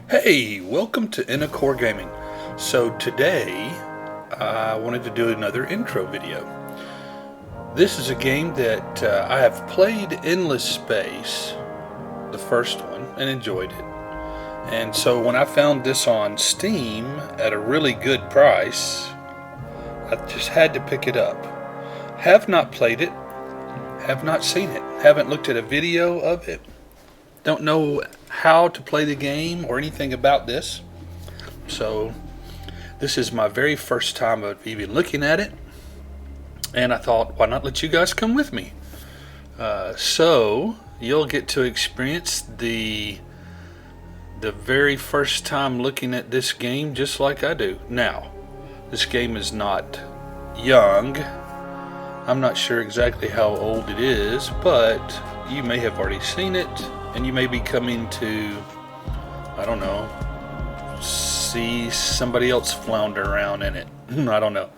Hey, welcome to Inacore Gaming. So today, I wanted to do another intro video. This is a game that I have played Endless Space, the first one, and enjoyed it. And so when I found this on Steam at a really good price, I just had to pick it up. Have not played it, have not seen it, haven't looked at a video of it, don't know how to play the game or anything about this. So this is my very first time of even looking at it, and I thought, why not let you guys come with me? So you'll get to experience the very first time looking at this game just like I do. Now, this game is not young. I'm not sure exactly how old it is, but you may have already seen it, and you may be coming to, I don't know, see somebody else flounder around in it. I don't know.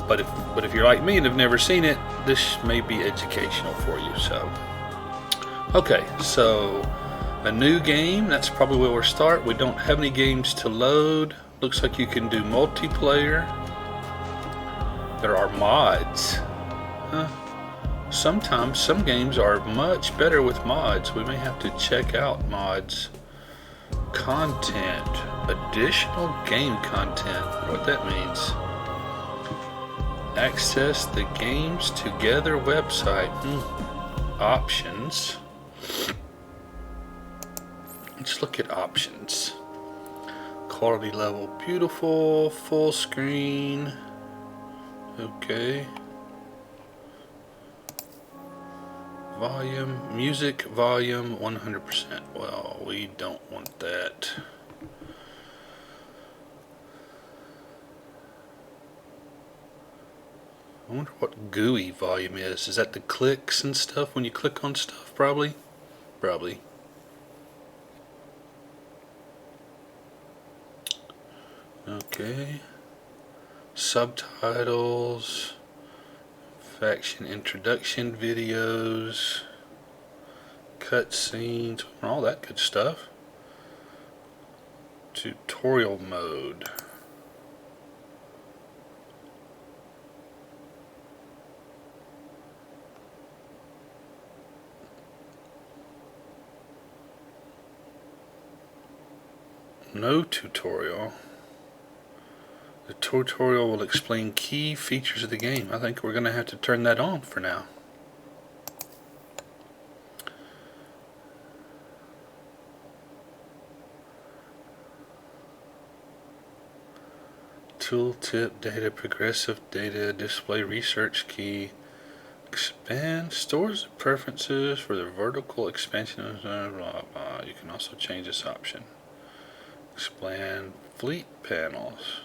But if you're like me and have never seen it, this may be educational for you. So, okay, so a new game. That's probably where we'll start. We don't have any games to load. Looks like you can do multiplayer. There are mods. Sometimes some games are much better with mods. We may have to check out mods. Content, additional game content, what that means. Access the games together website. Options. Let's look at options. Quality level beautiful, full screen. Okay. Volume, music volume 100%. Well, we don't want that. I wonder what GUI volume is. Is that the clicks and stuff when you click on stuff? Probably. Okay. Subtitles. Faction introduction videos. Cutscenes. All that good stuff. Tutorial mode. No tutorial. The tutorial will explain key features of the game. I think we're going to have to turn that on for now. Tooltip, data, progressive data, display, research key. Expand, stores preferences for the vertical expansion of blah, blah. You can also change this option. Expand fleet panels.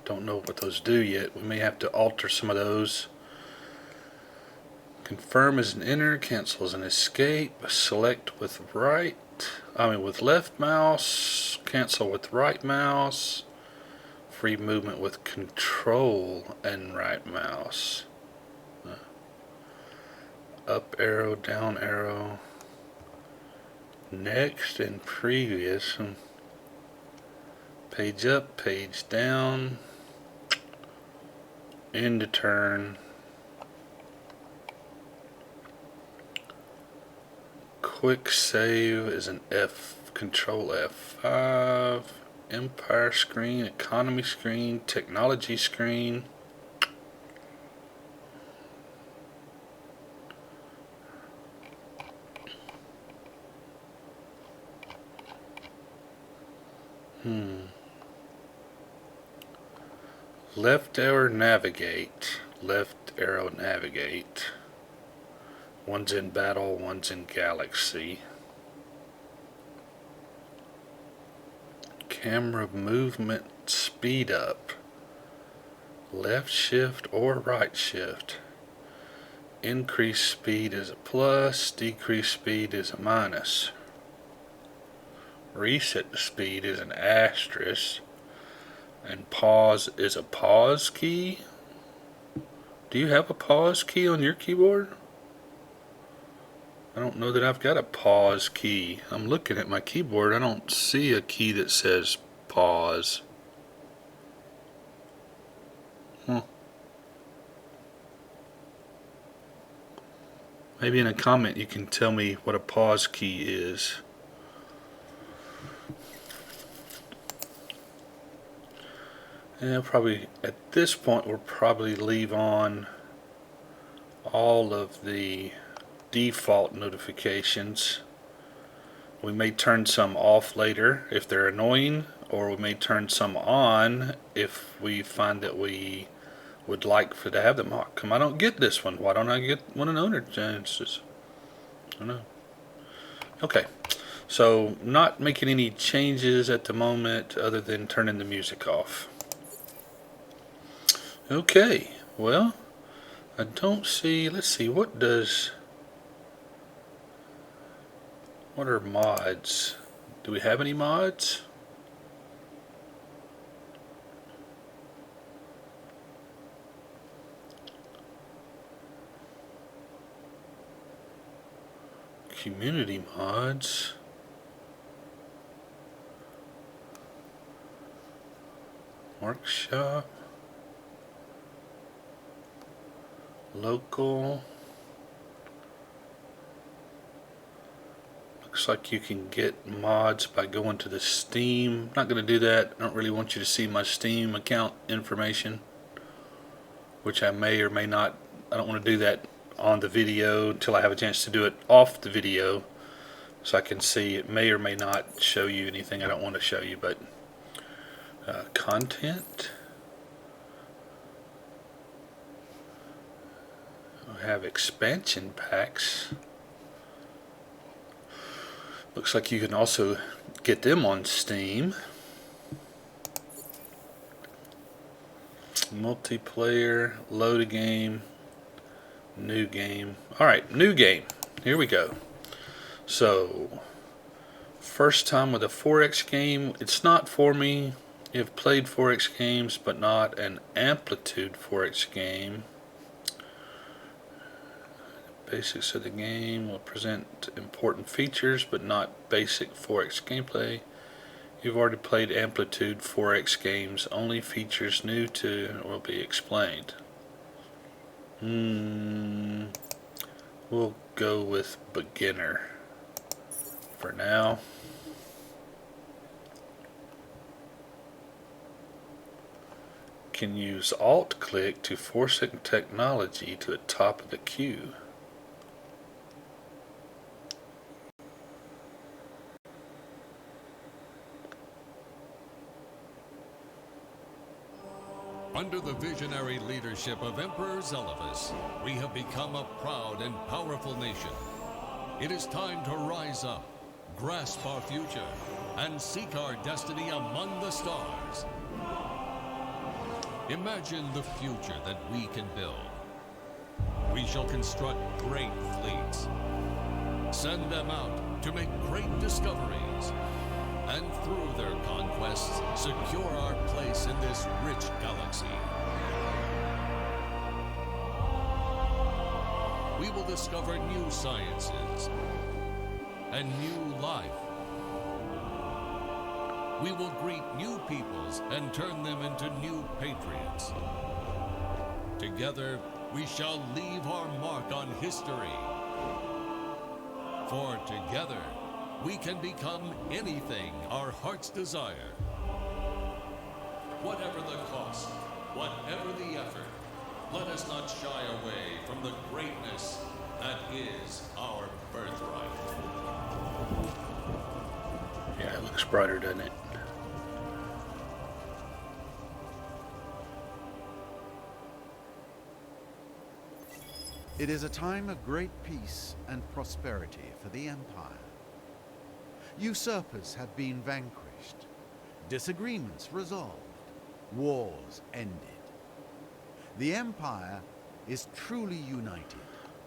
Don't know what those do yet. We may have to alter some of those. Confirm as an enter, cancel as an escape, select with left mouse, cancel with right mouse, free movement with control and right mouse. Up arrow, down arrow, next and previous, page up, page down, end to turn. Quick save is an F, control F5, empire screen, economy screen, technology screen. Left arrow navigate, One's in battle, one's in galaxy. Camera movement speed up. Left shift or right shift. Increase speed is a plus, decrease speed is a minus. Reset the speed is an asterisk. And pause is a pause key. Do you have a pause key on your keyboard? I don't know that I've got a pause key. I'm looking at my keyboard. I don't see a key that says pause. Maybe in a comment you can tell me what a pause key is. And probably at this point we'll probably leave on all of the default notifications. We may turn some off later if they're annoying, or we may turn some on if we find that we would like to have them. How come I don't get this one? Why don't I get one of owner chances? I don't know. Okay, so not making any changes at the moment other than turning the music off. Okay, well, I don't see, let's see, what are mods? Do we have any mods? Community mods. Workshop. Local. Looks like you can get mods by going to the Steam. I'm not going to do that. I don't really want you to see my Steam account information, which I may or may not. I don't want to do that on the video until I have a chance to do it off the video, so I can see. It may or may not show you anything I don't want to show you, but content. I have expansion packs. Looks like you can also get them on Steam. Multiplayer, load a game, new game. Alright, new game. Here we go. So, first time with a 4X game. It's not for me. You've played 4X games, but not an Amplitude 4X game. Basics of the game will present important features, but not basic 4X gameplay. You've already played Amplitude 4X games. Only features new to will be explained. We'll go with beginner for now. Can use Alt click to force technology to the top of the queue. Under the visionary leadership of Emperor Zelovus, we have become a proud and powerful nation. It is time to rise up, grasp our future, and seek our destiny among the stars. Imagine the future that we can build. We shall construct great fleets, send them out to make great discoveries, and through their conquests, secure our place in this rich galaxy. We will discover new sciences and new life. We will greet new peoples and turn them into new patriots. Together, we shall leave our mark on history. For together, we can become anything our hearts desire. Whatever the cost, whatever the effort, let us not shy away from the greatness that is our birthright. Yeah, it looks brighter, doesn't it? It is a time of great peace and prosperity for the Empire. Usurpers have been vanquished, disagreements resolved, wars ended. The Empire is truly united.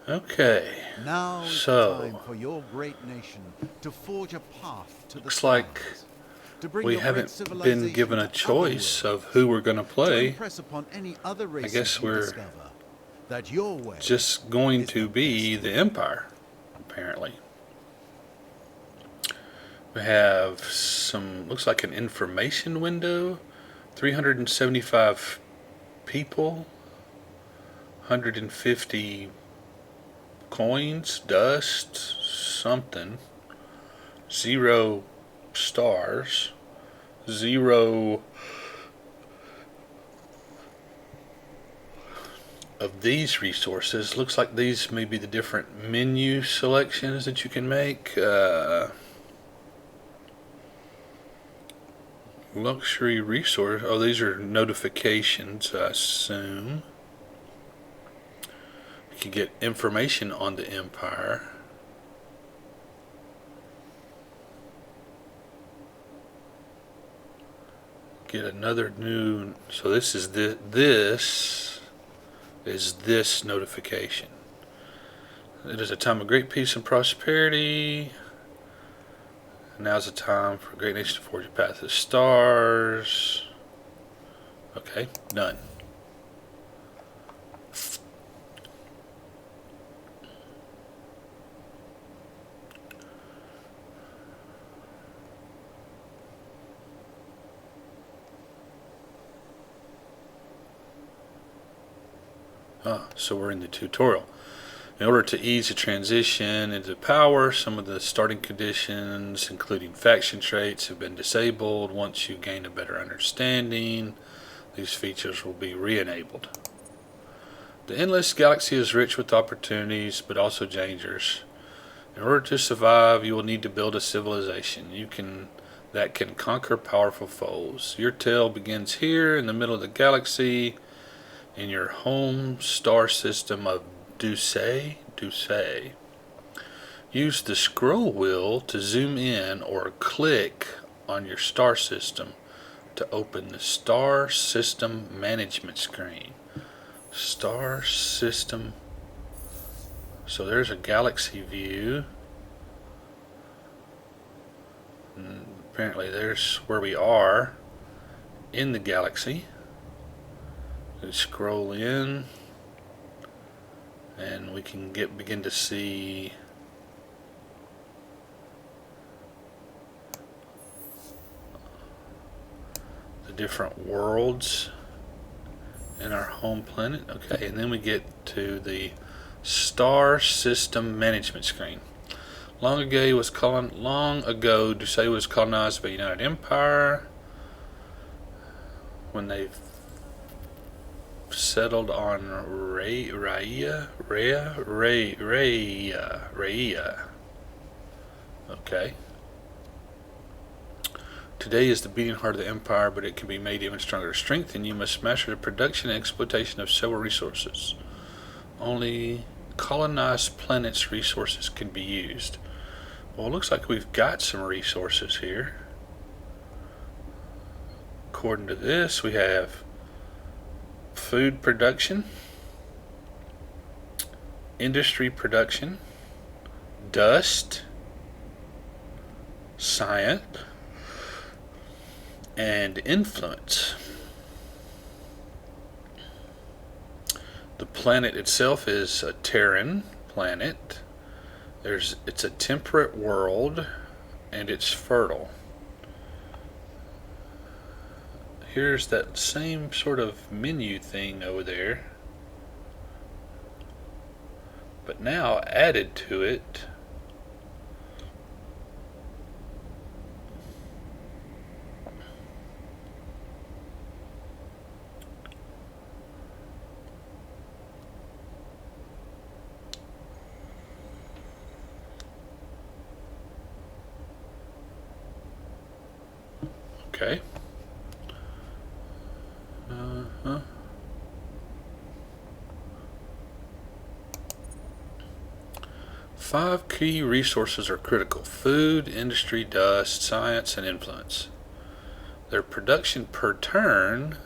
Okay. Now is the time for your great nation to forge a path to the looks like stars. to bring we your great haven't been civilization given a to choice other of who we're going to worlds, to play. impress upon any other races guess you we're discover that your way Just going is to the be best the way. Empire, apparently. We have some, looks like an information window. 375 people, 150 coins, dust, something, 0 stars, 0 of these resources. Looks like these may be the different menu selections that you can make. Luxury resource. Oh, these are notifications, I assume. You can get information on the Empire. Get another new. So this is this is this notification. It is a time of great peace and prosperity. Now's the time for a great nation to forge a path to the stars. Okay, done. So we're in the tutorial. In order to ease the transition into power, some of the starting conditions, including faction traits, have been disabled. Once you gain a better understanding, these features will be re-enabled. The endless galaxy is rich with opportunities, but also dangers. In order to survive, you will need to build a civilization that can conquer powerful foes. Your tale begins here in the middle of the galaxy, in your home star system of Ducey. Use the scroll wheel to zoom in or click on your star system to open the Star System Management screen. Star System. So there's a galaxy view. And apparently there's where we are in the galaxy. We scroll in and we can begin to see the different worlds in our home planet. Okay, and then we get to the Star System Management screen. Long ago, Ducey was colonized by the United Empire. When they settled on Raya. Okay. Today is the beating heart of the Empire, but it can be made even stronger. To strengthen, you must master the production and exploitation of several resources. Only colonized planets' resources can be used. Well, it looks like we've got some resources here. According to this, we have food production, industry production, dust, science, and influence. The planet itself is a Terran planet. It's a temperate world, and it's fertile. Here's that same sort of menu thing over there, but now added to it okay. 5 key resources are critical: food, industry, dust, science, and influence. Their production per turn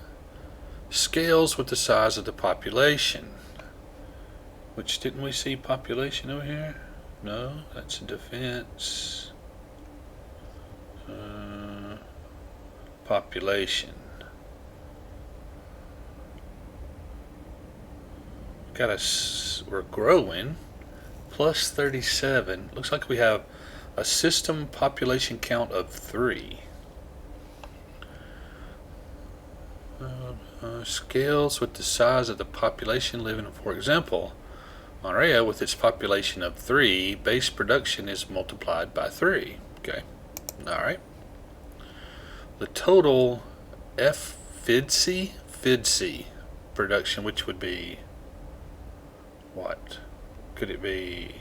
scales with the size of the population. Which, didn't we see population over here? No, that's defense. population. We're growing. Plus 37. Looks like we have a system population count of 3. Scales with the size of the population living. For example, on Rhea, with its population of 3, base production is multiplied by 3. Okay. Alright. The total FIDC production, which would be what? Could it be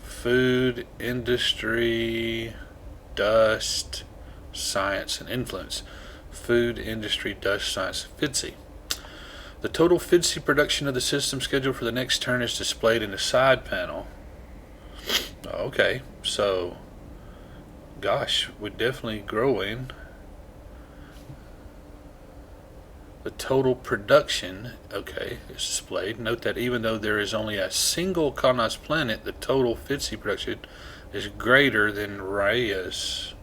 food, industry, dust, science, and influence? Food, industry, dust, science, FIDC. The total FIDC production of the system schedule for the next turn is displayed in the side panel. Okay, so gosh, we're definitely growing. The total production, okay, is displayed. Note that even though there is only a single colonized planet, the total FIDC production is greater than Rhea's.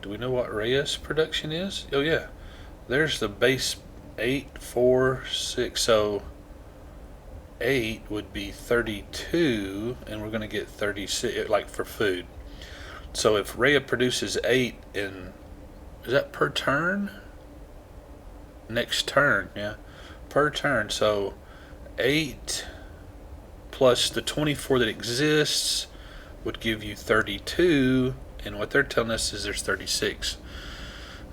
Do we know what Rhea's production is? Oh yeah, there's the base 8, 4, 6. So 8 would be 32, and we're going to get 36, like for food. So if Rhea produces 8 in, is that per turn? Next turn, yeah, per turn. So 8 plus the 24 that exists would give you 32, and what they're telling us is there's 36.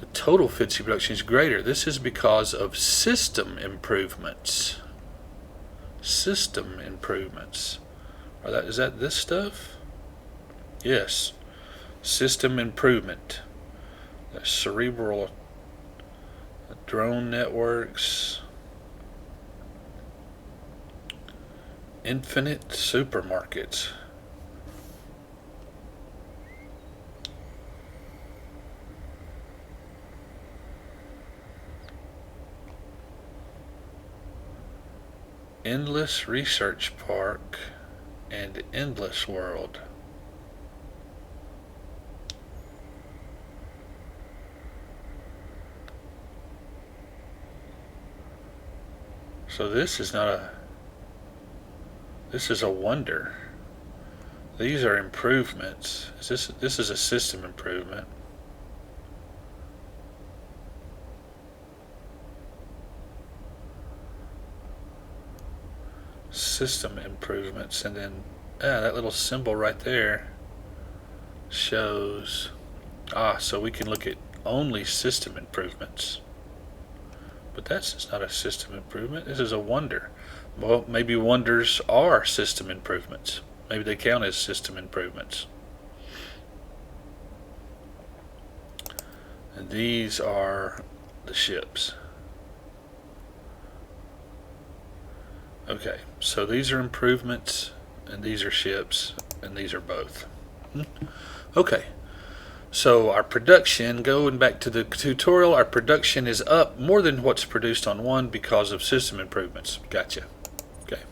The total FIDC production is greater. This is because of system improvements. System improvements. Is that this stuff? Yes. System improvement. The cerebral drone networks. Infinite supermarkets. Endless Research Park and Endless World. So this is not a, this is a wonder. These are improvements. This is a system improvement. System improvements, and then that little symbol right there shows, so we can look at only system improvements, but that's just not a system improvement. This is a wonder. Well, maybe wonders are system improvements. Maybe they count as system improvements. And these are the ships. Okay, so these are improvements, and these are ships, and these are both. Okay, so our production, going back to the tutorial, our production is up more than what's produced on one because of system improvements. Gotcha. Okay.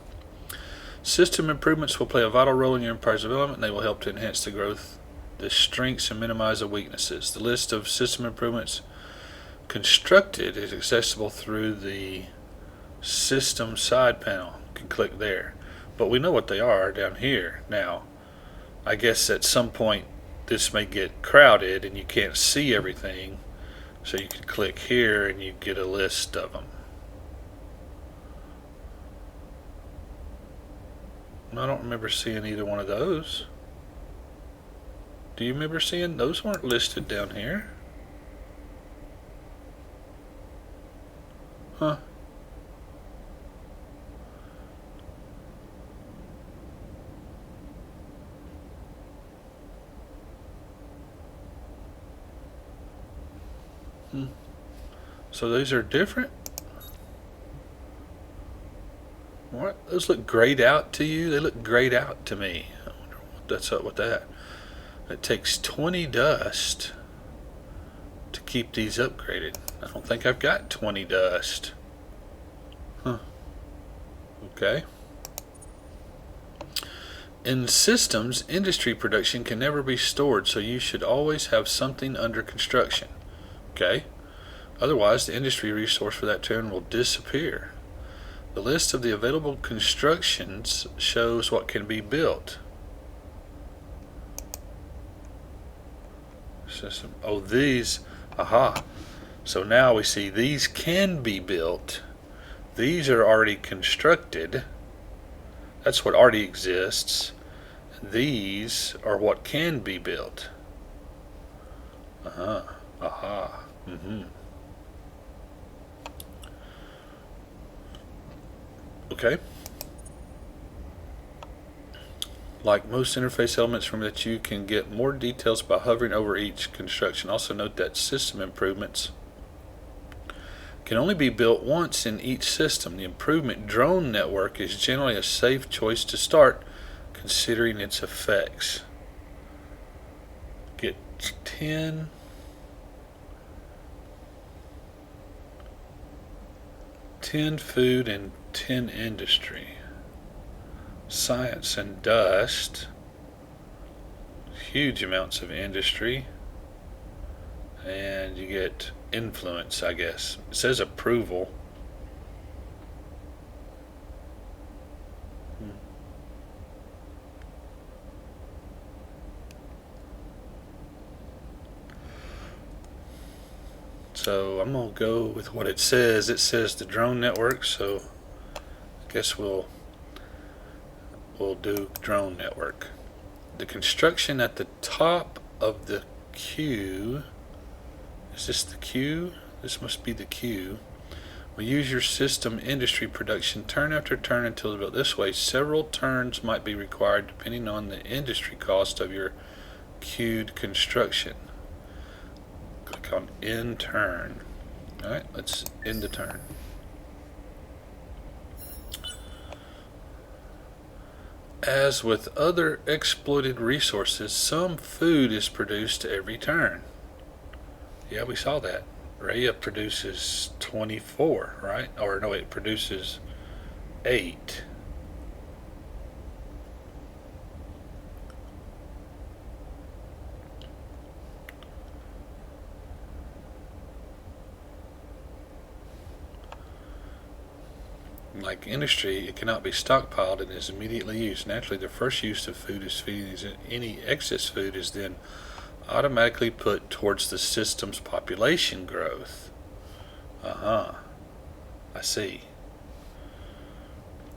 System improvements will play a vital role in your empire's development, and they will help to enhance the growth, the strengths, and minimize the weaknesses. The list of system improvements constructed is accessible through the system side panel. You can click there, but we know what they are down here. Now I guess at some point this may get crowded and you can't see everything, so you can click here and you get a list of them. I don't remember seeing either one of those. Do you remember seeing those? Weren't listed down here? Huh. So these are different? What? Those look grayed out to you? They look grayed out to me. I wonder what that's up with that. It takes 20 dust to keep these upgraded. I don't think I've got 20 dust. Huh. Okay. In systems, industry production can never be stored, so you should always have something under construction. Okay? Otherwise, the industry resource for that turn will disappear. The list of the available constructions shows what can be built. System. Oh, these. Aha. So now we see these can be built. These are already constructed. That's what already exists. These are what can be built. Aha. Okay. Like most interface elements, remember that you can get more details by hovering over each construction. Also note that system improvements can only be built once in each system. The improvement drone network is generally a safe choice to start, considering its effects. Get 10 food and 10 industry. Science and dust. Huge amounts of industry. And you get influence, I guess. It says approval. So I'm going to go with what it says. It says the drone network, so I guess we'll do drone network. The construction at the top of the queue, is this the queue? This must be the queue. We use your system industry production turn after turn until it's built. This way, several turns might be required depending on the industry cost of your queued construction. Click on end turn. Alright, let's end the turn. As with other exploited resources, some food is produced every turn. Yeah, we saw that. Rhea produces 24, right? Or no, it produces 8. Like industry, it cannot be stockpiled and is immediately used. Naturally, the first use of food is feeding. Any excess food is then automatically put towards the system's population growth. I see.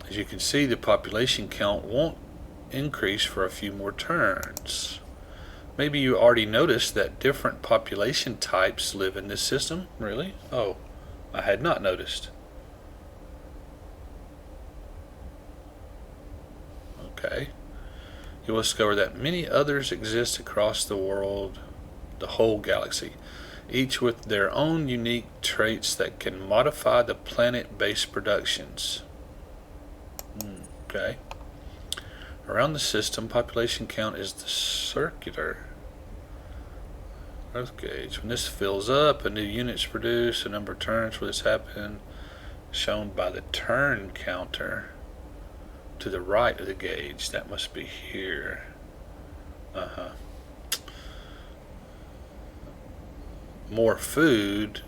As you can see, the population count won't increase for a few more turns. Maybe you already noticed that different population types live in this system. Really? Oh, I had not noticed. Okay. You will discover that many others exist across the world, the whole galaxy, each with their own unique traits that can modify the planet-based productions. Okay. Around the system, population count is the circular growth gauge. When this fills up, a new unit is produced. The number of turns where this happened shown by the turn counter to the right of the gauge. That must be here. More food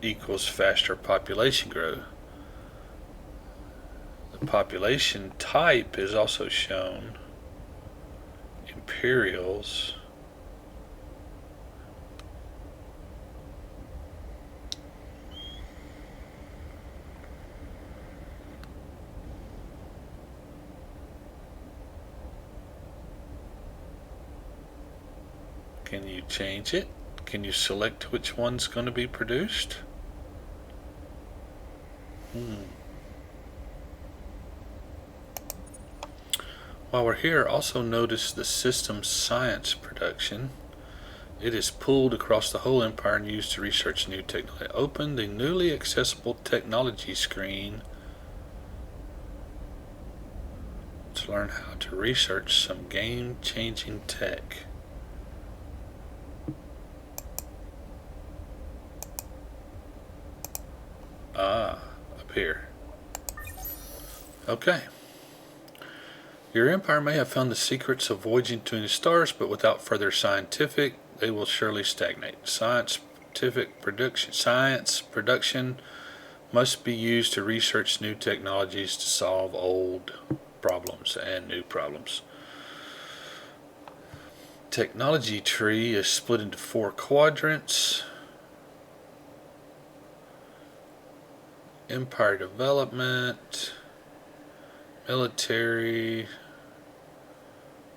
equals faster population growth. The population type is also shown. Imperials. Can you change it? Can you select which one's going to be produced? While we're here, also notice the system science production. It is pulled across the whole empire and used to research new technology. Open the newly accessible technology screen to learn how to research some game-changing tech. Up here. Okay. Your empire may have found the secrets of voyaging to the stars, but without further scientific, they will surely stagnate. Science production must be used to research new technologies to solve old problems and new problems. Technology tree is split into 4 quadrants. Empire development, military,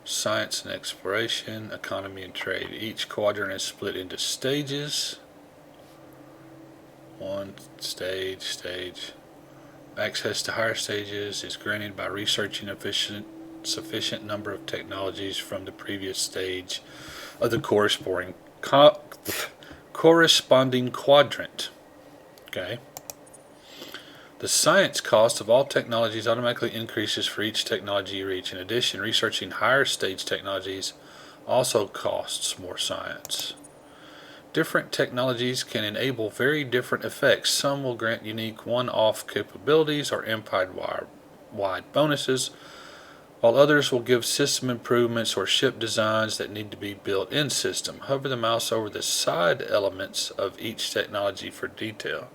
science and exploration, economy and trade. Each quadrant is split into stages. 1 stage. Access to higher stages is granted by researching sufficient number of technologies from the previous stage of the corresponding quadrant. Okay. The science cost of all technologies automatically increases for each technology you reach. In addition, researching higher stage technologies also costs more science. Different technologies can enable very different effects. Some will grant unique one-off capabilities or empire-wide bonuses, while others will give system improvements or ship designs that need to be built in system. Hover the mouse over the side elements of each technology for detail.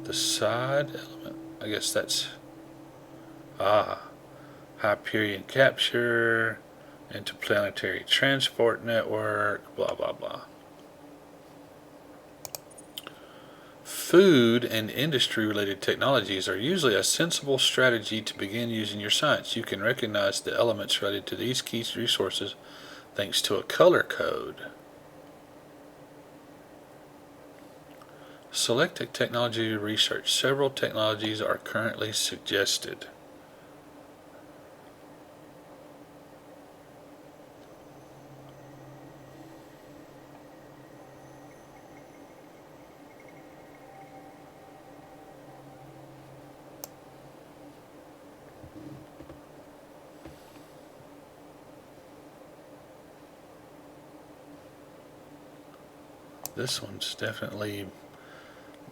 The side element, I guess that's Hyperion capture, interplanetary transport network, blah blah blah. Food and industry related technologies are usually a sensible strategy to begin using your science. You can recognize the elements related to these key resources thanks to a color code. Select a technology to research. Several technologies are currently suggested. This one's definitely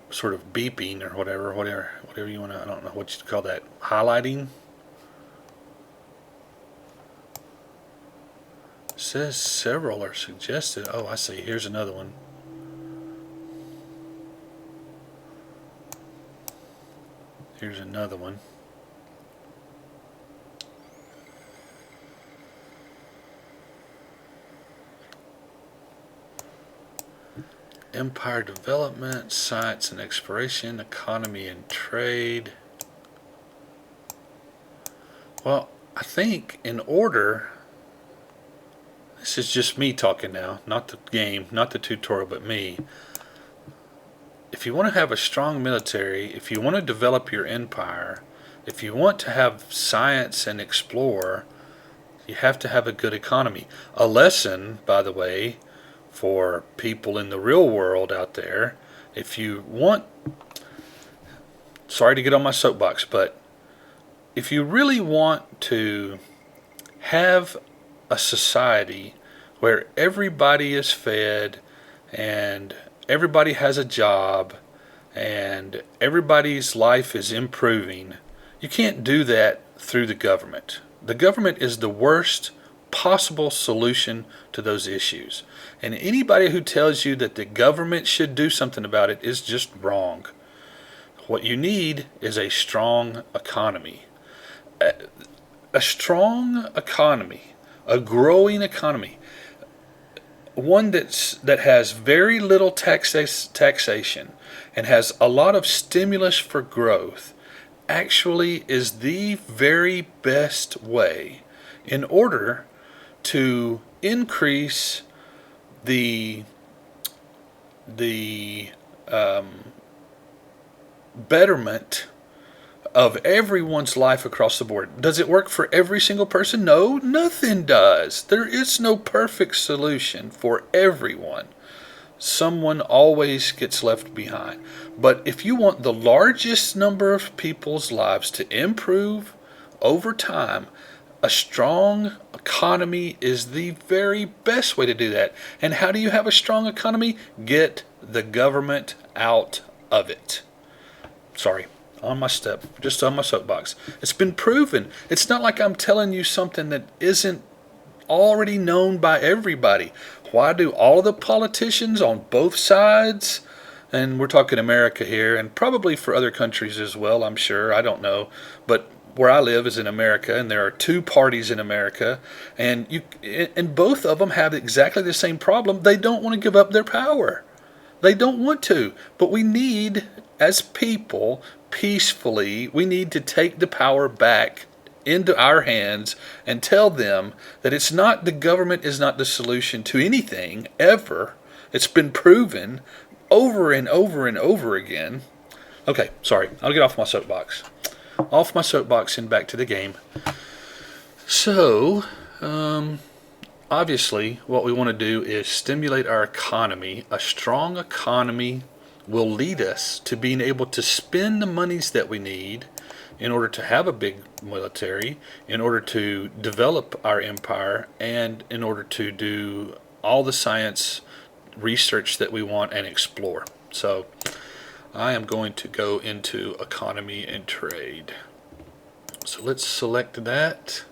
sort of beeping or whatever you want to, I don't know what you call that, highlighting. It says several are suggested. Oh, I see. Here's another one. Here's another one. Empire development, science and exploration, economy and trade. Well, I think in order, this is just me talking now, not the game, not the tutorial, but me. If you want to have a strong military, if you want to develop your empire, if you want to have science and explore, you have to have a good economy. A lesson, by the way, for people in the real world out there, if you want, sorry to get on my soapbox, but if you really want to have a society where everybody is fed and everybody has a job and everybody's life is improving, you can't do that through the government. The government is the worst possible solution to those issues. And anybody who tells you that the government should do something about it is just wrong. What you need is a strong economy. A strong economy, a growing economy, one that has very little taxation and has a lot of stimulus for growth, actually is the very best way in order to increase the betterment of everyone's life across the board. Does it work for every single person? No, nothing does. There is no perfect solution for everyone. Someone always gets left behind. But if you want the largest number of people's lives to improve over time, a strong economy is the very best way to do that. And how do you have a strong economy? Get the government out of it. Sorry, just on my soapbox. It's been proven. It's not like I'm telling you something that isn't already known by everybody. Why do all the politicians on both sides, and we're talking America here, and probably for other countries as well, I'm sure, I don't know, but where I live is in America, and there are two parties in America, and both of them have exactly the same problem. They don't want to give up their power. They don't want to. But we need, as people, peacefully, we need to take the power back into our hands and tell them that it's not, the government is not the solution to anything ever. It's been proven over and over and over again. Okay, sorry. I'll get off my soapbox. Off my soapbox and back to the game. So, obviously, what we want to do is stimulate our economy. A strong economy will lead us to being able to spend the monies that we need in order to have a big military, in order to develop our empire, and in order to do all the science research that we want and explore. So I am going to go into economy and trade. So let's select that.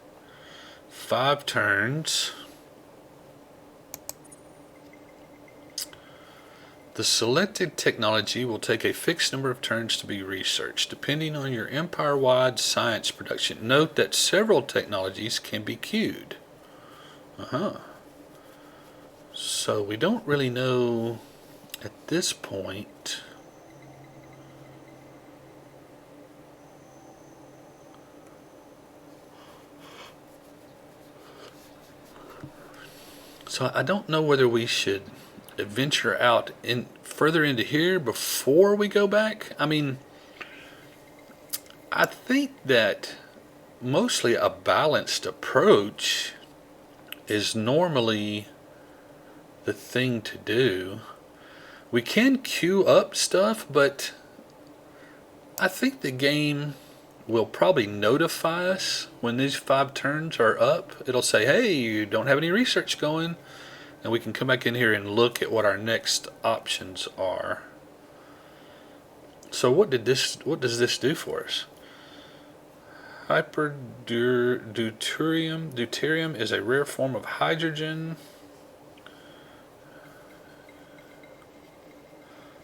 5 turns. The selected technology will take a fixed number of turns to be researched, depending on your empire-wide science production. Note that several technologies can be queued. So we don't really know at this point. So I don't know whether we should venture out in further into here before we go back. I mean, I think that mostly a balanced approach is normally the thing to do. We can queue up stuff, but I think the game will probably notify us when these 5 turns are up. It'll say, hey, you don't have any research going. And we can come back in here and look at what our next options are. So what does this do for us? Deuterium. Deuterium is a rare form of hydrogen.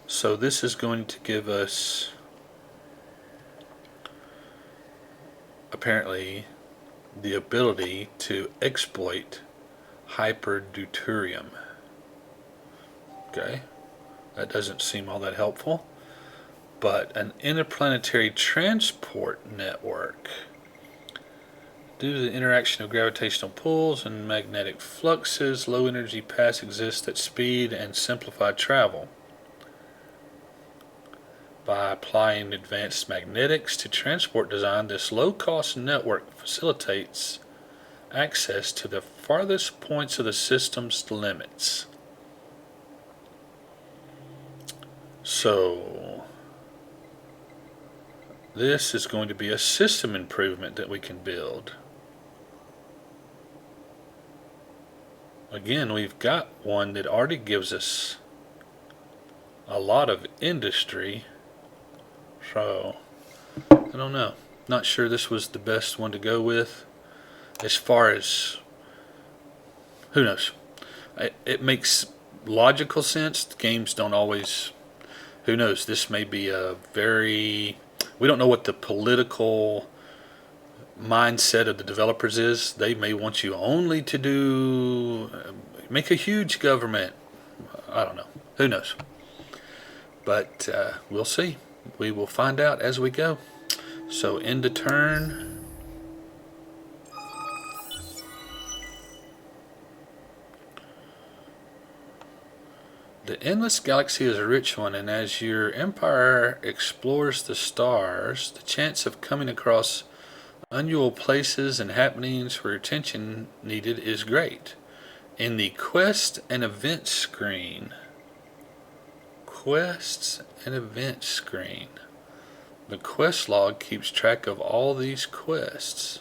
So this is going to give us, apparently, the ability to exploit hyperdeuterium. Okay, that doesn't seem all that helpful. But an interplanetary transport network. Due to the interaction of gravitational pulls and magnetic fluxes, low energy paths exist at speed and simplify travel. By applying advanced magnetics to transport design, this low-cost network facilitates access to the farthest points of the system's limits. So this is going to be a system improvement that we can build. Again, we've got one that already gives us a lot of industry. So I don't know. Not sure this was the best one to go with. As far as, who knows? It makes logical sense. Games don't always, who knows? This may be a very, we don't know what the political mindset of the developers is. They may want you only to do, make a huge government. I don't know. Who knows? But we'll see. We will find out as we go. So end of turn. The endless galaxy is a rich one, and as your empire explores the stars, the chance of coming across unusual places and happenings where attention needed is great. In the quest and event screen, quests and event screen, the quest log keeps track of all these quests.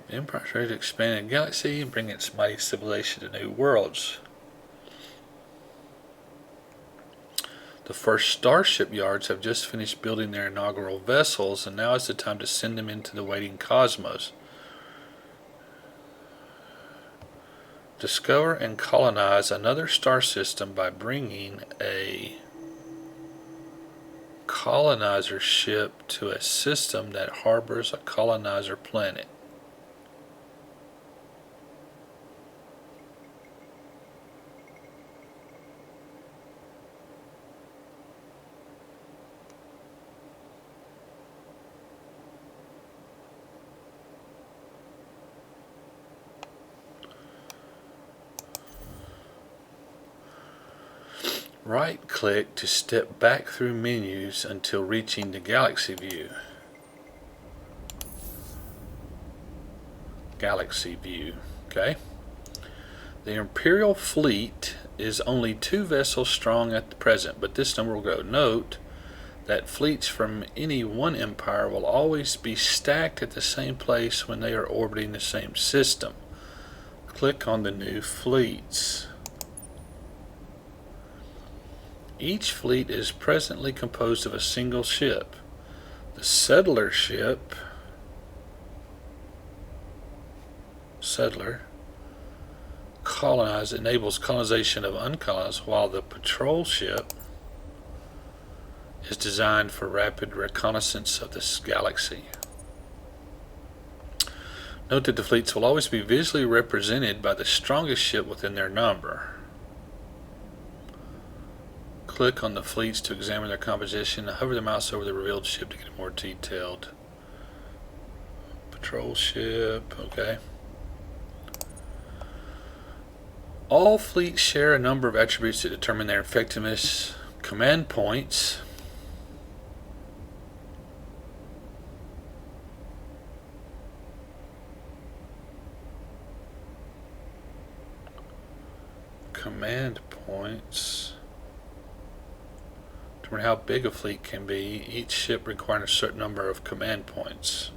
The Empire's ready to expand the galaxy and bring its mighty civilization to new worlds. The first starship yards have just finished building their inaugural vessels, and now is the time to send them into the waiting cosmos. Discover and colonize another star system by bringing a colonizer ship to a system that harbors a colonizer planet. Right-click to step back through menus until reaching the galaxy view. Galaxy view, okay? The Imperial fleet is only 2 vessels strong at the present, but this number will grow. Note that fleets from any one empire will always be stacked at the same place when they are orbiting the same system. Click on the new fleets. Each fleet is presently composed of a single ship. The settler ship, enables colonization of uncolonized, while the patrol ship is designed for rapid reconnaissance of this galaxy. Note that the fleets will always be visually represented by the strongest ship within their number. Click on the fleets to examine their composition. Hover the mouse over the revealed ship to get a more detailed patrol ship. Okay. All fleets share a number of attributes that determine their effectiveness. Command points. Command points determine how big a fleet can be. Each ship requires a certain number of command points.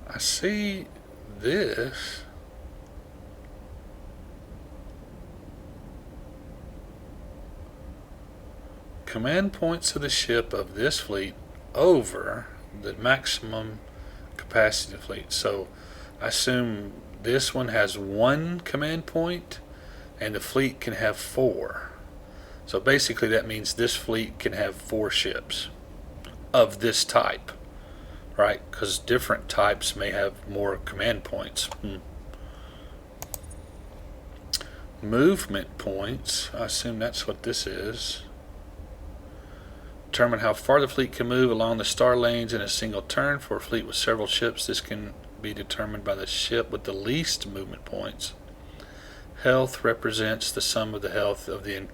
I see this. Command points of the ship of this fleet over the maximum capacity of the fleet. So I assume this one has 1 command point and the fleet can have 4. So basically that means this fleet can have 4 ships of this type, right? Because different types may have more command points. Movement points, I assume that's what this is. Determine how far the fleet can move along the star lanes in a single turn. For a fleet with several ships, this can be determined by the ship with the least movement points. Health represents the sum of the health of the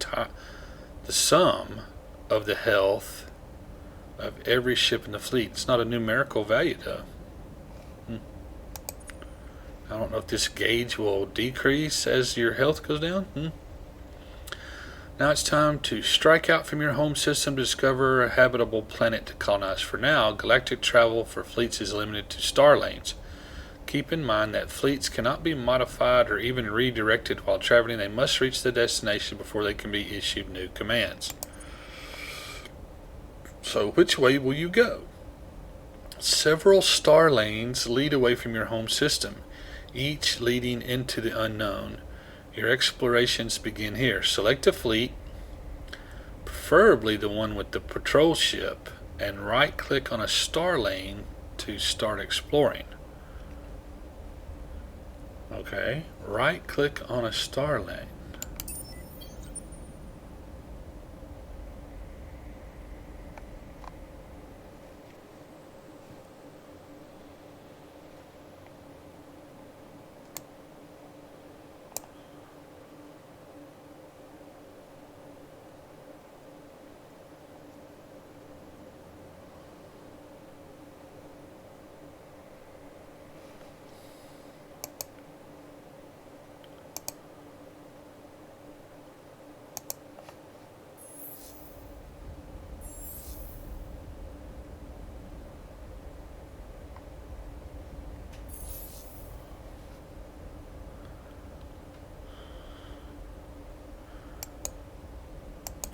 health of every ship in the fleet. It's not a numerical value though. I don't know if this gauge will decrease as your health goes down. Now it's time to strike out from your home system to discover a habitable planet to colonize. For now, galactic travel for fleets is limited to star lanes. Keep in mind that fleets cannot be modified or even redirected while traveling. They must reach the destination before they can be issued new commands. So which way will you go? Several star lanes lead away from your home system, each leading into the unknown. Your explorations begin here. Select a fleet, preferably the one with the patrol ship, and right-click on a star lane to start exploring. Okay, right-click on a star lane.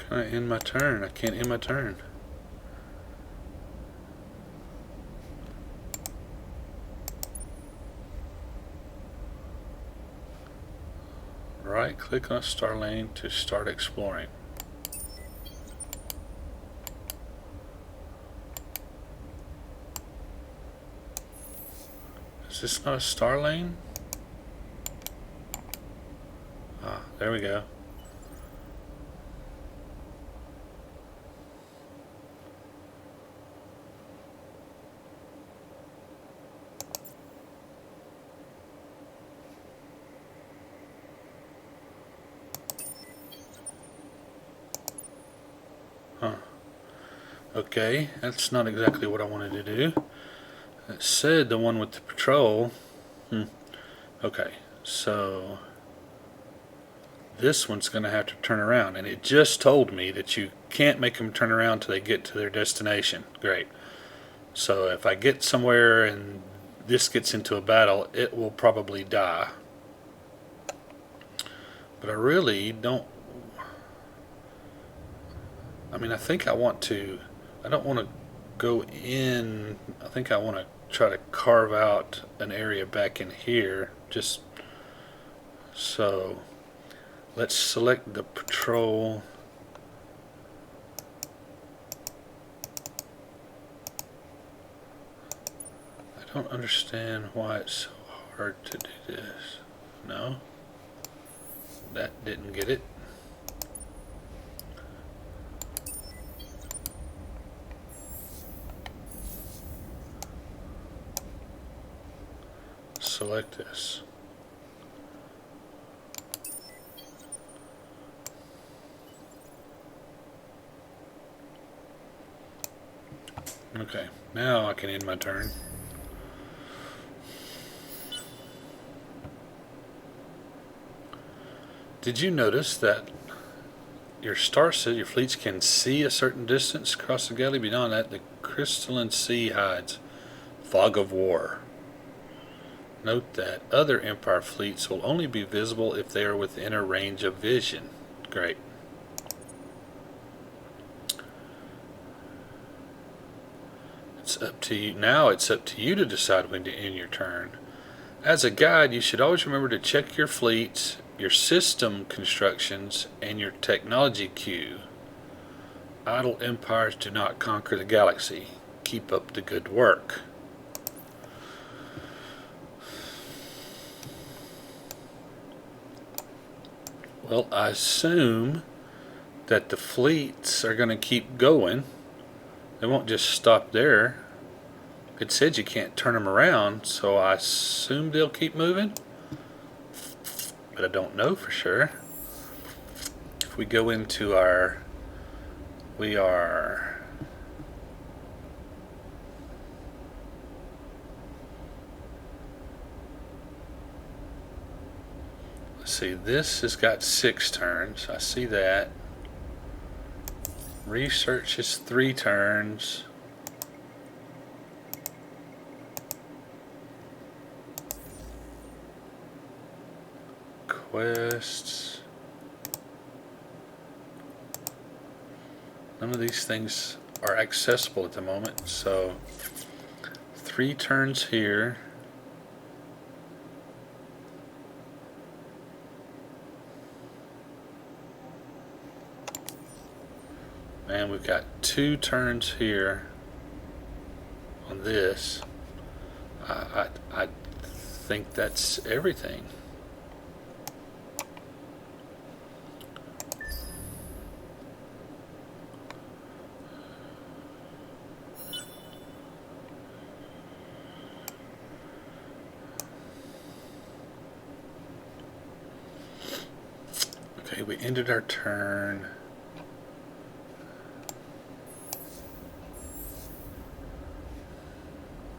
Can I end my turn? I can't end my turn. Right click on a star lane to start exploring. Is this not a star lane? Ah, there we go. Huh. Okay, that's not exactly what I wanted to do. It said the one with the patrol. Okay, so this one's going to have to turn around, and it just told me that you can't make them turn around till they get to their destination. Great. So if I get somewhere and this gets into a battle, it will probably die. But I really don't. I mean, I think I want to. I don't want to go in. I think I want to try to carve out an area back in here. Just so. Let's select the patrol. I don't understand why it's so hard to do this. No, that didn't get it. Select this. Okay, now I can end my turn. Did you notice that your star said your fleets can see a certain distance across the galley? Beyond that, the crystalline sea hides. Fog of war. Note that other Empire fleets will only be visible if they are within a range of vision. Great. It's up to you. Now it's up to you to decide when to end your turn. As a guide, you should always remember to check your fleets, your system constructions, and your technology queue. Idle empires do not conquer the galaxy. Keep up the good work. Well, I assume that the fleets are going to keep going. They won't just stop there. It said you can't turn them around, so I assume they'll keep moving. But I don't know for sure. If we go into our... We are... Let's see, this has got 6 turns. I see that. Research is 3 turns. Quests. None of these things are accessible at the moment, so 3 turns here. And we've got 2 turns here on this. I think that's everything. Okay, we ended our turn.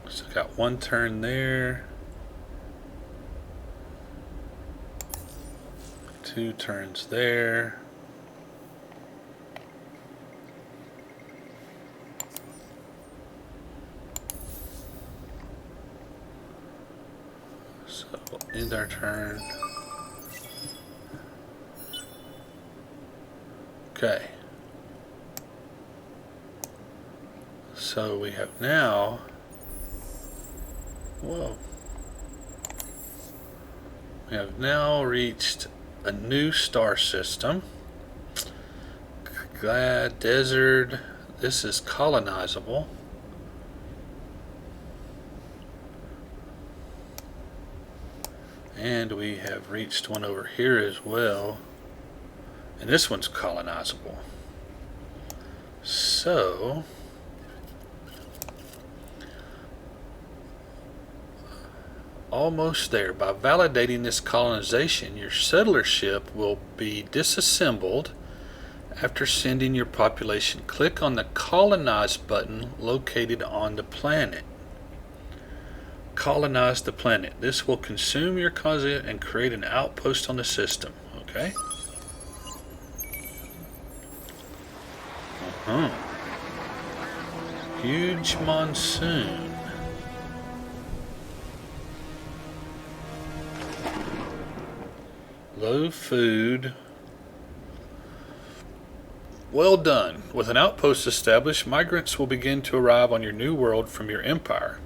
So got 1 turn there. 2 turns there. So we'll end our turn. Okay, So we have now, whoa, we have now reached a new star system. Glad Desert. This is colonizable. And we have reached one over here as well. And this one's colonizable. So almost there. By validating this colonization, your settler ship will be disassembled after sending your population. Click on the colonize button located on the planet. Colonize the planet. This will consume your content and create an outpost on the system. Okay. Huge monsoon. Low food. Well done. With an outpost established, migrants will begin to arrive on your new world from your empire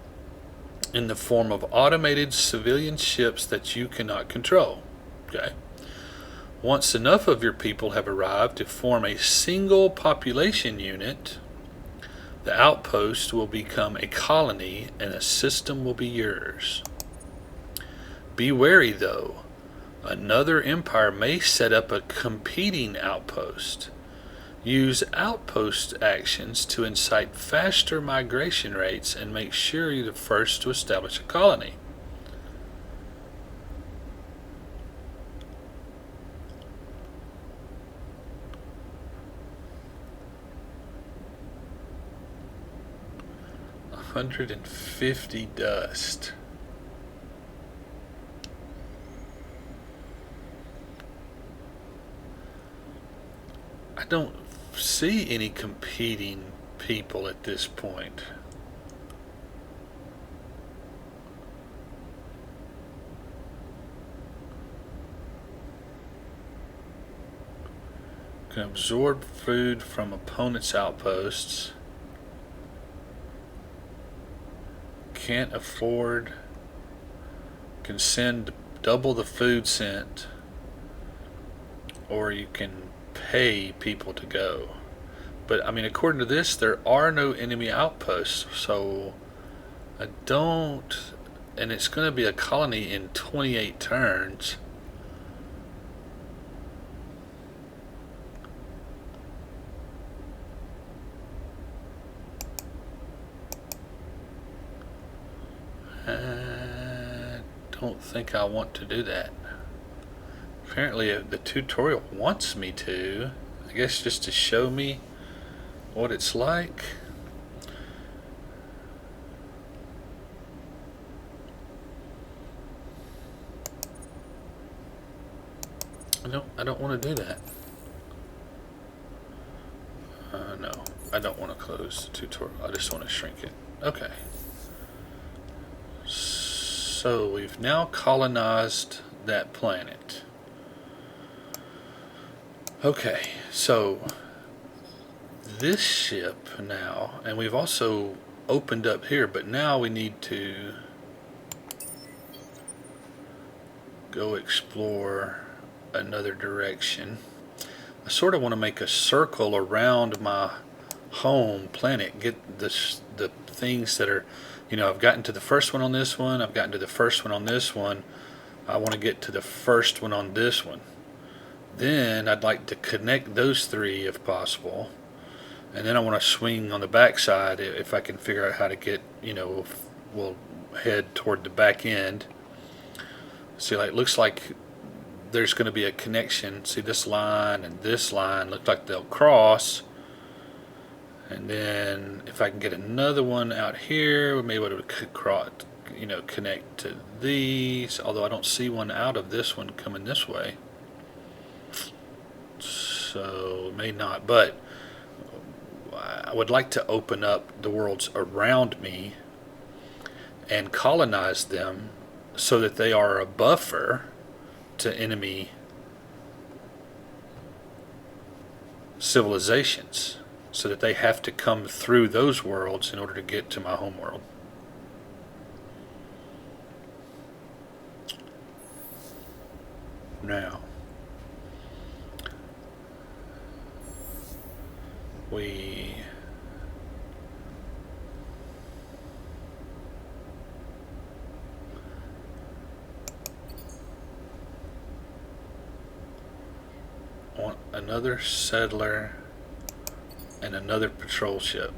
in the form of automated civilian ships that you cannot control. Okay. Once enough of your people have arrived to form a single population unit, the outpost will become a colony and the system will be yours. Be wary though. Another empire may set up a competing outpost. Use outpost actions to incite faster migration rates and make sure you're the first to establish a colony. $150 dust. I don't see any competing people at this point. Can absorb food from opponents' outposts. Can't afford. Can send double the food sent. Or you can pay people to go. But I mean, according to this, there are no enemy outposts, so I don't, and it's going to be a colony in 28 turns. I don't think I want to do that. Apparently the tutorial wants me to. I guess just to show me what it's like. I don't want to do that. No, I don't want to close the tutorial. I just want to shrink it. Okay. So we've now colonized that planet. Okay, so this ship now, and we've also opened up here, but now we need to go explore another direction. I sort of want to make a circle around my home planet, get the things that are, you know, I've gotten to the first one on this one, I've gotten to the first one on this one, I want to get to the first one on this one. Then I'd like to connect those three if possible, and then I want to swing on the backside if I can figure out how to get, you know, we'll head toward the back end. See, like, looks like there's going to be a connection. See, this line and this line look like they'll cross, and then if I can get another one out here, we may be able to you know, connect to these, although I don't see one out of this one coming this way. So may not, but I would like to open up the worlds around me and colonize them so that they are a buffer to enemy civilizations. so that they have to come through those worlds in order to get to my home world. Now, we want another settler and another patrol ship.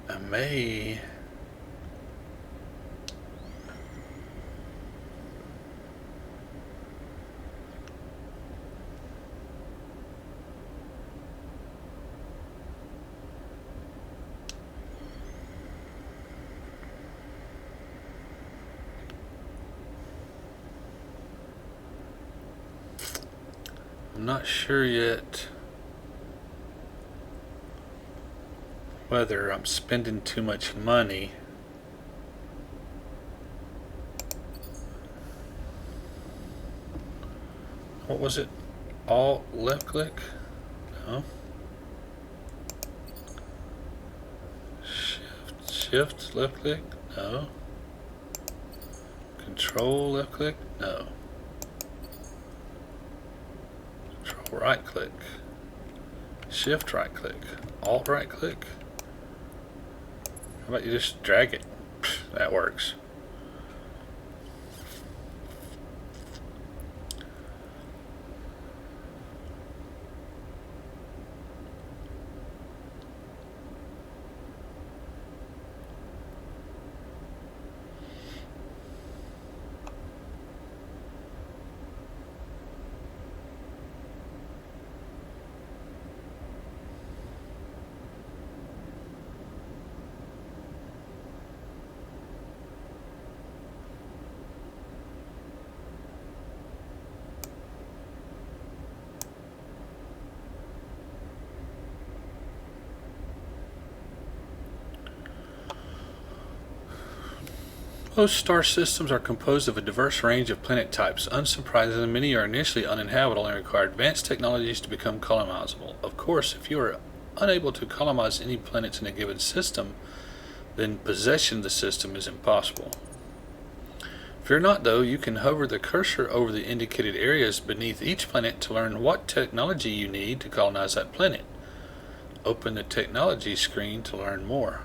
I may I'm not sure yet whether I'm spending too much money. What was it? Alt left click? No. Shift left click? No. Control left click? No. Control right click. Shift right click. Alt right click. How about you just drag it? That works. Most star systems are composed of a diverse range of planet types. Unsurprisingly, many are initially uninhabitable and require advanced technologies to become colonizable. Of course, if you are unable to colonize any planets in a given system, then possession of the system is impossible. Fear not, though, you can hover the cursor over the indicated areas beneath each planet to learn what technology you need to colonize that planet. Open the technology screen to learn more.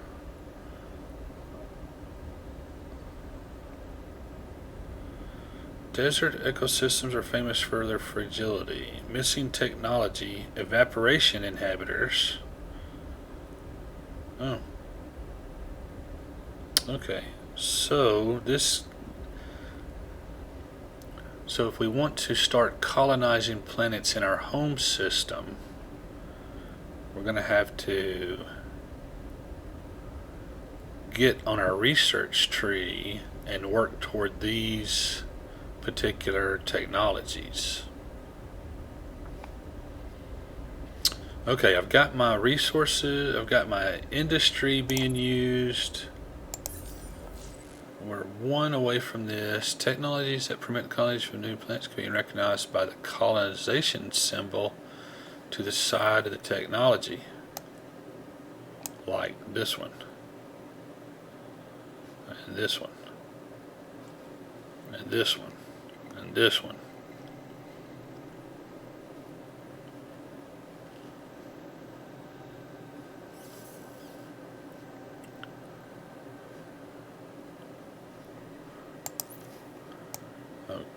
Desert ecosystems are famous for their fragility. Missing technology. Evaporation inhabitors. Oh. Okay. So if we want to start colonizing planets in our home system, we're going to have to get on our research tree and work toward these particular technologies. Okay, I've got my resources, I've got my industry being used. We're one away from this. Technologies that permit colonies from new planets can be recognized by the colonization symbol to the side of the technology, like this one, and this one, and this one, and this one.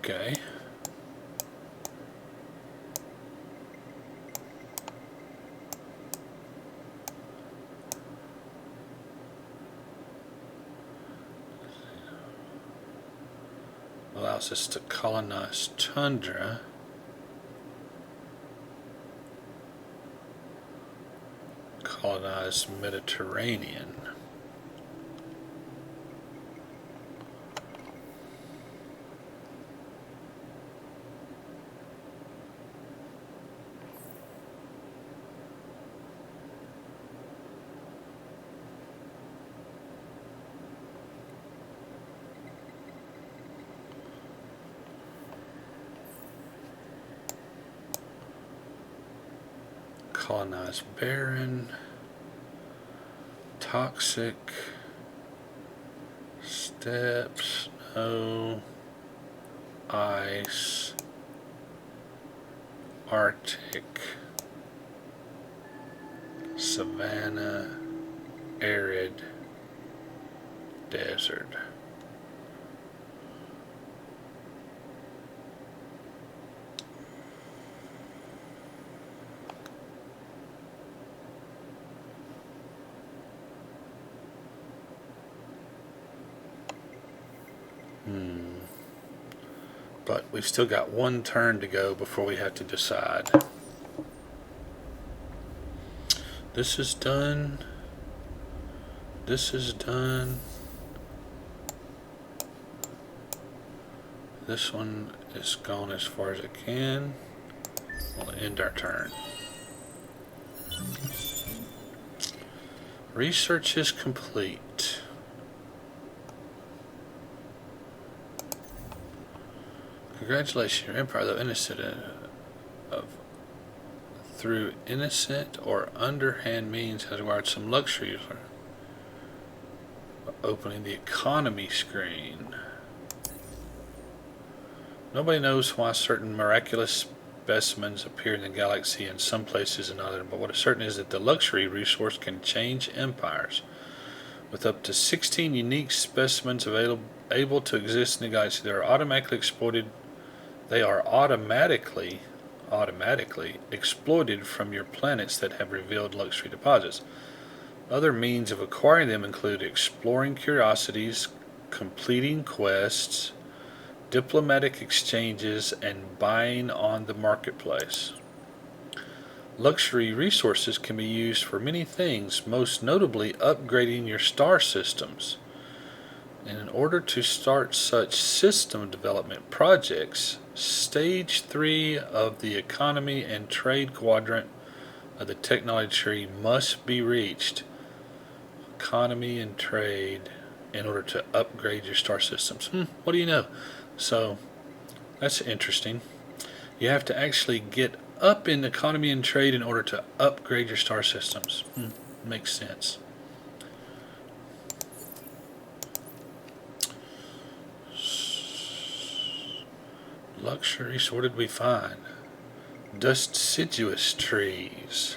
Okay. Allows us to colonize tundra. Colonize Mediterranean. colonized barren, toxic, steppes, snow, ice, Arctic, savanna, arid, desert. But we've still got one turn to go before we have to decide. This is done. This is done. This one is gone as far as it can. We'll end our turn. Research is complete. Congratulations, your empire, though innocent through innocent or underhand means, has acquired some luxuries. Opening the economy screen. Nobody knows why certain miraculous specimens appear in the galaxy in some places and others, but what is certain is that the luxury resource can change empires. With up to 16 unique specimens able to exist in the galaxy, they are automatically exploited. They are automatically exploited from your planets that have revealed luxury deposits. Other means of acquiring them include exploring curiosities, completing quests, diplomatic exchanges, and buying on the marketplace. Luxury resources can be used for many things, most notably upgrading your star systems. And in order to start such system development projects, Stage 3 of the Economy and Trade Quadrant of the Technology Tree must be reached. Economy and Trade in order to upgrade your star systems. What do you know? So, that's interesting. You have to actually get up in Economy and Trade in order to upgrade your star systems. Makes sense. Luxury, so what did we find? Deciduous trees.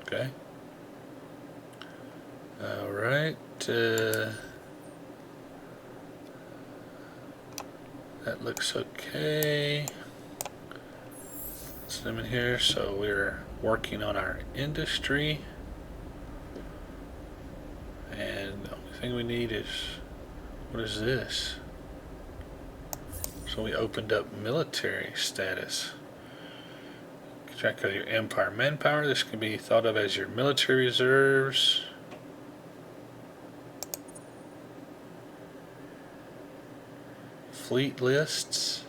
Okay. All right. That looks okay. Let's them in here. So we're working on our industry, and the only thing we need is, what is this? So we opened up military status. Track of your empire manpower. This can be thought of as your military reserves. Fleet lists.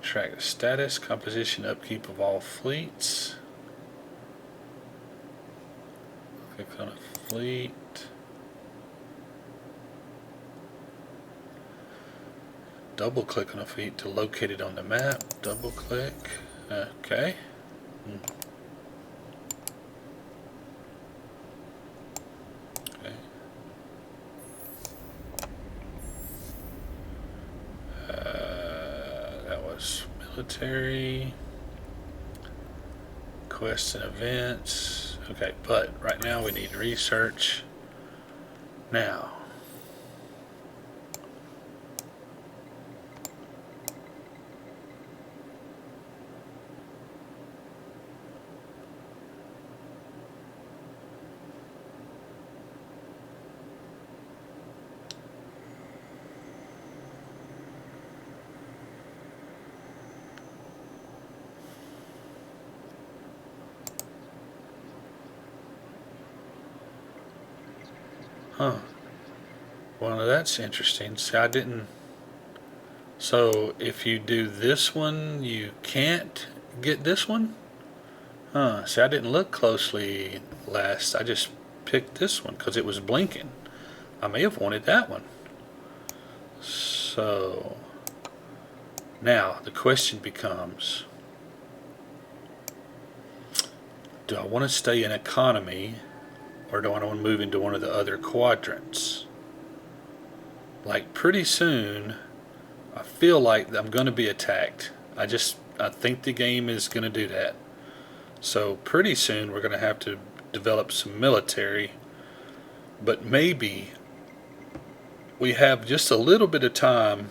Track the status, composition, upkeep of all fleets. Click on a fleet. Double click on a fleet to locate it on the map. Double click. Okay. Okay. That was military. Quests and events. Okay, but right now we need research. Now. Huh. Well, that's interesting. See, I didn't. So, if you do this one, you can't get this one? Huh. See, I didn't look closely last. I just picked this one because it was blinking. I may have wanted that one. So now the question becomes, do I want to stay in economy, or do I want to move into one of the other quadrants? Like pretty soon, I feel like I'm going to be attacked. I think the game is going to do that. So pretty soon we're going to have to develop some military, but maybe we have just a little bit of time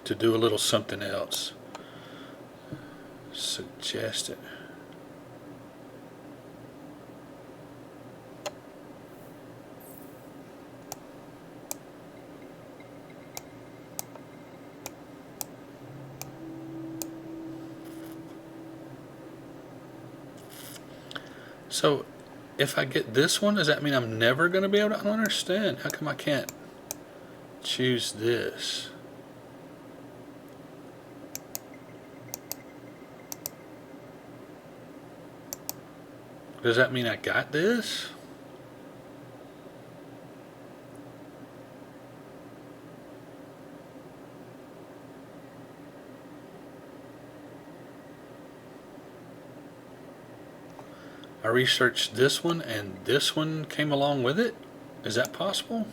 to do a little something else. Suggest it. So if I get this one, does that mean I'm never going to be able to? I don't understand. How come I can't choose this? Does that mean I got this? I researched this one and this one came along with it. Is that possible?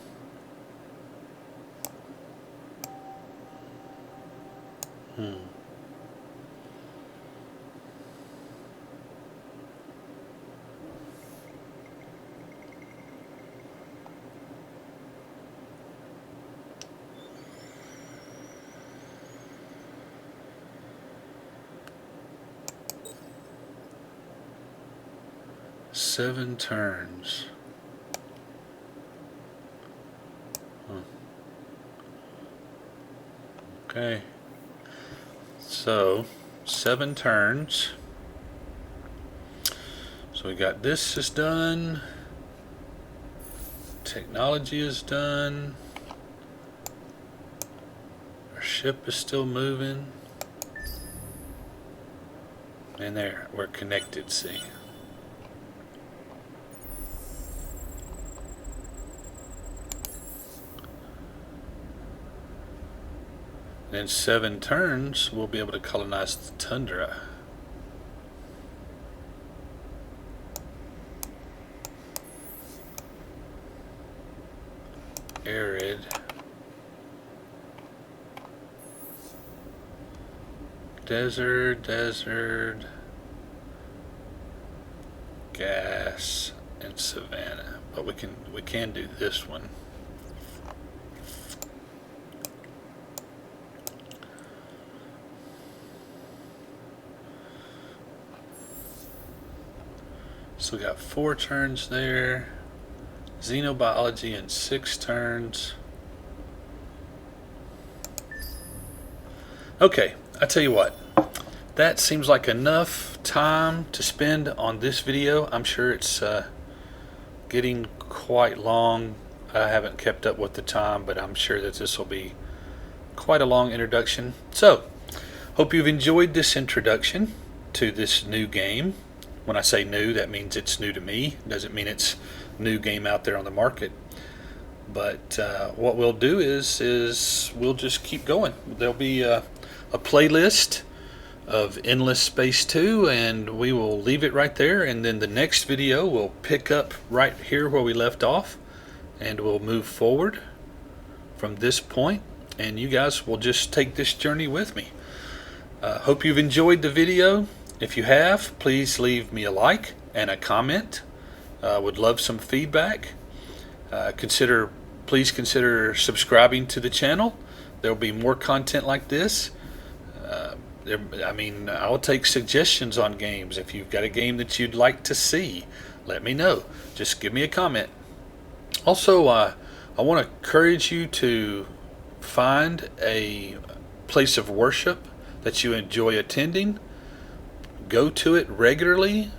Seven turns. Okay. So 7 turns. So we got this is done. Technology is done. Our ship is still moving. And there, we're connected, see. In 7 turns, we'll be able to colonize the tundra. Arid. Desert. Gas and savanna. But we can do this one. So we got 4 turns there. Xenobiology in 6 turns. Okay, I tell you what. That seems like enough time to spend on this video. I'm sure it's getting quite long. I haven't kept up with the time, but I'm sure that this will be quite a long introduction. So, hope you've enjoyed this introduction to this new game. When I say new, that means it's new to me. It doesn't mean it's a new game out there on the market. But what we'll do is we'll just keep going. There'll be a playlist of Endless Space 2, and we will leave it right there. And then the next video we'll pick up right here where we left off, and we'll move forward from this point. And you guys will just take this journey with me. Hope you've enjoyed the video. If you have, please leave me a like and a comment. Would love some feedback. Please consider subscribing to the channel. There will be more content like this. I'll take suggestions on games. If you've got a game that you'd like to see, let me know. Just give me a comment. Also, I want to encourage you to find a place of worship that you enjoy attending. Go to it regularly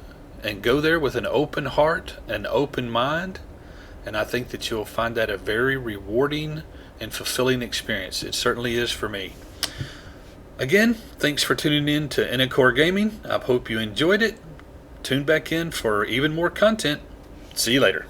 and go there with an open heart and open mind, and I think that you'll find that a very rewarding and fulfilling experience. It certainly is for me. Again, thanks for tuning in to Inicore Gaming. I hope you enjoyed it. Tune back in for even more content. See you later.